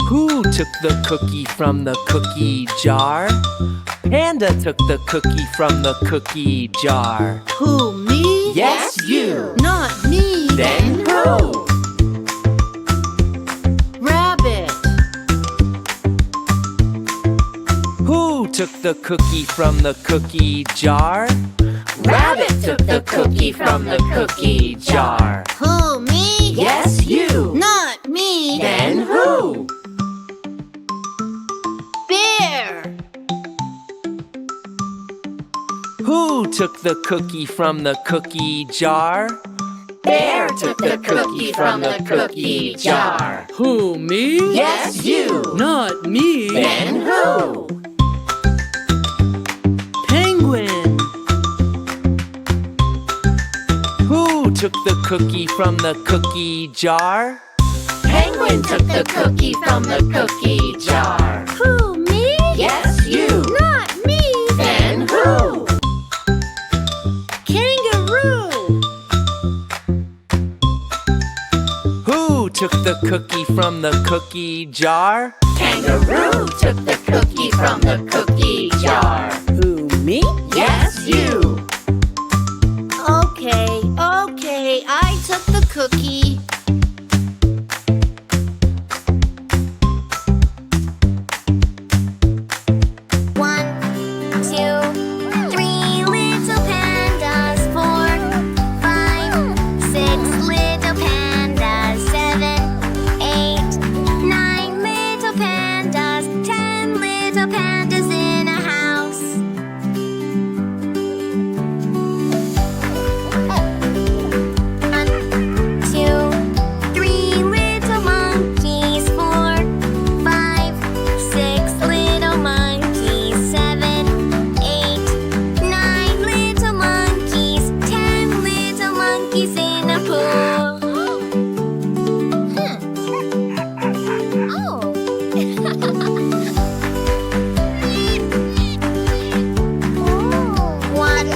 Who took the cookie from the cookie jar? Panda took the cookie from the cookie jar. Who, me? Yes, you. Not me. Then who? Rabbit. Who took the cookie from the cookie jar? Rabbit took the cookie from the cookie jar. Who, me? Yes, you. Not me. Then who? Bear. Who took the cookie from the cookie jar? Bear took the cookie from the cookie jar. Who, me? Yes, you. Not me. Then who? Penguin. Who took the cookie from the cookie jar? Penguin took the cookie from the cookie jar. Who, me? Yes, you. Not me. Then who? Kangaroo. Who took the cookie from the cookie jar? Kangaroo took the cookie from the cookie jar. Who, me? Yes, you. Okay, I took the cookie. One, two, three little pandas. 4, 5, 6 little pandas. 7, 8, 9 little pandas. 10 little pandas in a house. 1, 2, 3 little monkeys. 4, 5, 6 little monkeys. 7, 8, 9 little monkeys. 10 little monkeys in a pool. Oh. 1,